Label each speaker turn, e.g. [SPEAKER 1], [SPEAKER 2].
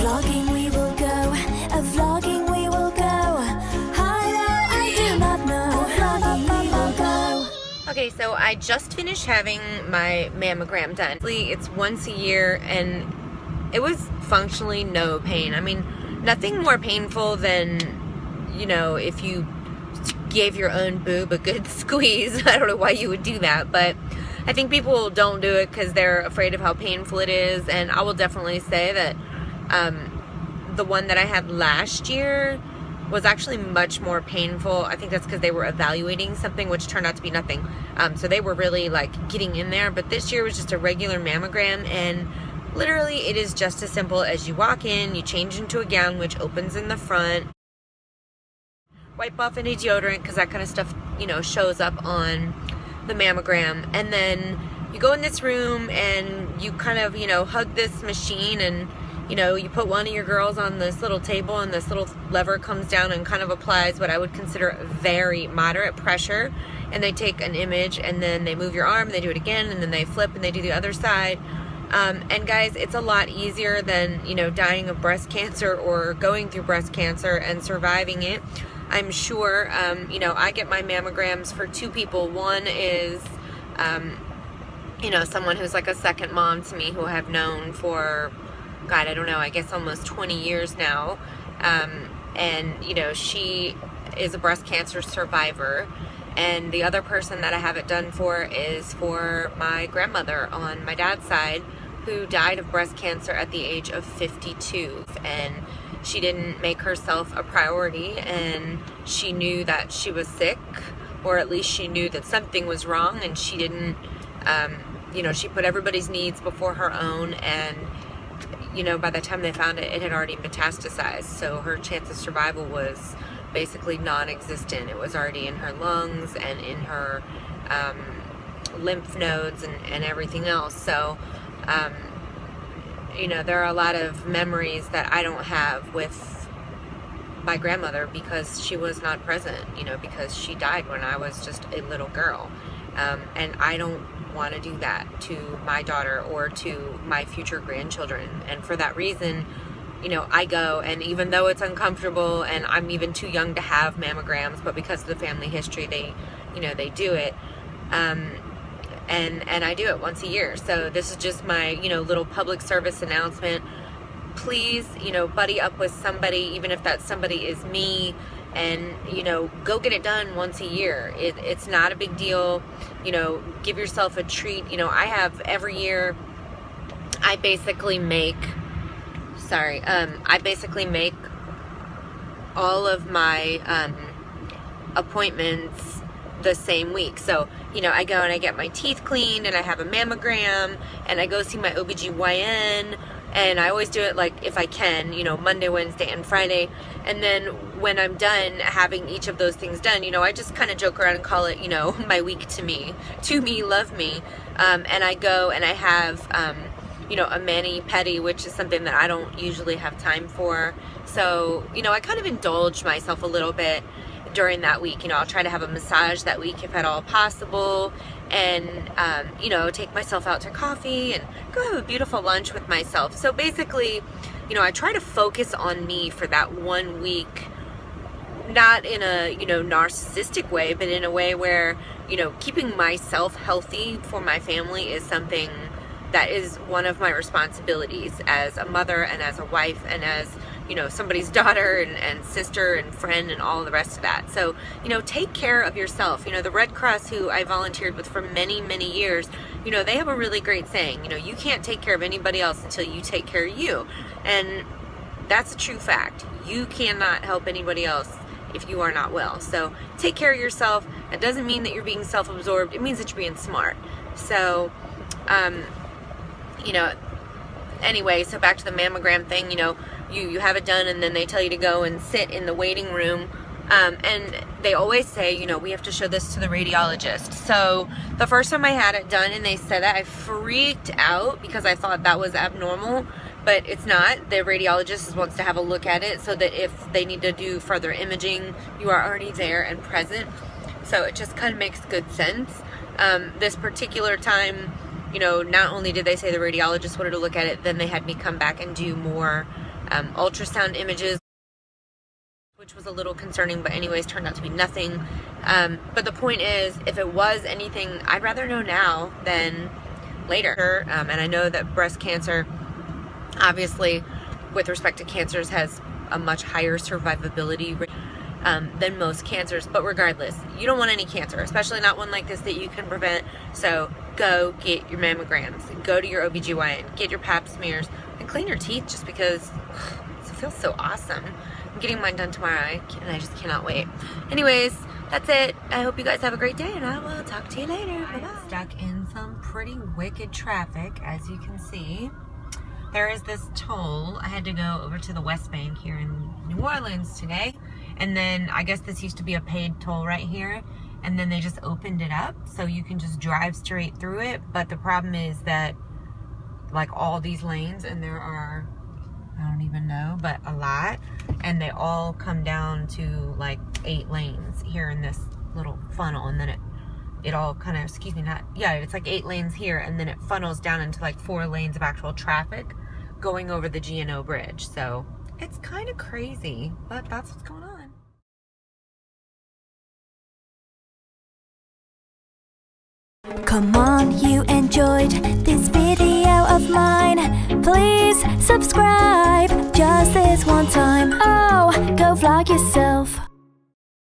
[SPEAKER 1] vlogging we will go, a vlogging we will go. Hello, I do not know, vlogging we will go.
[SPEAKER 2] Okay, so I just finished having my mammogram done. It's once a year and it was functionally no pain. I mean, nothing more painful than, you know, if you gave your own boob a good squeeze. I don't know why you would do that, but I think people don't do it because they're afraid of how painful it is. And I will definitely say that the one that I had last year was actually much more painful. I think that's because they were evaluating something, which turned out to be nothing. So they were really like getting in there. But this year was just a regular mammogram, and literally it is just as simple as you walk in, you change into a gown which opens in the front, wipe off any deodorant because that kind of stuff, you know, shows up on the mammogram, and then you go in this room and you kind of, you know, hug this machine, and you know, you put one of your girls on this little table and this little lever comes down and kind of applies what I would consider very moderate pressure, and they take an image and then they move your arm and they do it again and then they flip and they do the other side. And guys, it's a lot easier than, you know, dying of breast cancer or going through breast cancer and surviving it. I'm sure, you know, I get my mammograms for two people. One is, you know, someone who's like a second mom to me who I've known for, God, I don't know, I guess almost 20 years now. And, you know, she is a breast cancer survivor. And the other person that I have it done for is for my grandmother on my dad's side, who died of breast cancer at the age of 52. And she didn't make herself a priority, and she knew that she was sick, or at least she knew that something was wrong, and she didn't, you know, she put everybody's needs before her own, and, you know, by the time they found it, it had already metastasized, so her chance of survival was basically non-existent. It was already in her lungs and in her lymph nodes and everything else. So, you know, there are a lot of memories that I don't have with my grandmother because she was not present, you know, because she died when I was just a little girl. And I don't want to do that to my daughter or to my future grandchildren. And for that reason, you know, I go, and even though it's uncomfortable and I'm even too young to have mammograms, but because of the family history, they, you know, they do it. And I do it once a year. So this is just my, you know, little public service announcement. Please, you know, buddy up with somebody, even if that somebody is me, and, you know, go get it done once a year. It's not a big deal. You know, give yourself a treat. You know, I have every year, I basically make all of my appointments the same week. So, you know, I go and I get my teeth cleaned and I have a mammogram and I go see my OBGYN, and I always do it, like, if I can, you know, Monday, Wednesday, and Friday. And then when I'm done having each of those things done, you know, I just kind of joke around and call it, you know, my week to me, love me. And I go and I have, you know, a mani-pedi, which is something that I don't usually have time for. So, you know, I kind of indulge myself a little bit during that week. You know, I'll try to have a massage that week if at all possible, and you know, take myself out to coffee and go have a beautiful lunch with myself. So basically, you know, I try to focus on me for that 1 week, not in a, you know, narcissistic way, but in a way where, you know, keeping myself healthy for my family is something that is one of my responsibilities as a mother and as a wife and as, you know, somebody's daughter and sister and friend and all the rest of that. So, you know, take care of yourself. You know, the Red Cross, who I volunteered with for many, many years, you know, they have a really great saying, you know, you can't take care of anybody else until you take care of you. And that's a true fact. You cannot help anybody else if you are not well. So take care of yourself. That doesn't mean that you're being self-absorbed. It means that you're being smart. So, you know, anyway, so back to the mammogram thing, you know, you have it done and then they tell you to go and sit in the waiting room. And they always say, you know, we have to show this to the radiologist. So the first time I had it done and they said that, I freaked out because I thought that was abnormal, but it's not. The radiologist wants to have a look at it so that if they need to do further imaging, you are already there and present. So it just kind of makes good sense. This particular time, you know, not only did they say the radiologist wanted to look at it, then they had me come back and do more ultrasound images, which was a little concerning, but anyways, turned out to be nothing. But the point is, if it was anything, I'd rather know now than later. And I know that breast cancer, obviously, with respect to cancers, has a much higher survivability rate than most cancers. But regardless, you don't want any cancer, especially not one like this that you can prevent. So go get your mammograms, go to your OBGYN, get your pap smears, and clean your teeth, just because it feels so awesome. I'm getting mine done tomorrow, and I just cannot wait. Anyways, that's it. I hope you guys have a great day, and I will talk to you later. Bye-bye. I'm stuck in some pretty wicked traffic, as you can see. There is this toll. I had to go over to the West Bank here in New Orleans today, and then I guess this used to be a paid toll right here, and then they just opened it up so you can just drive straight through it. But the problem is that, like, all these lanes, and there are, I don't even know, but a lot, and they all come down to like 8 lanes here in this little funnel, and then it all kind of, excuse me, it's like 8 lanes here, and then it funnels down into like 4 lanes of actual traffic going over the G&O bridge. So it's kind of crazy, but that's what's going on.
[SPEAKER 1] Come on, you enjoyed this video of mine. Please subscribe just this one time. Oh, go vlog yourself.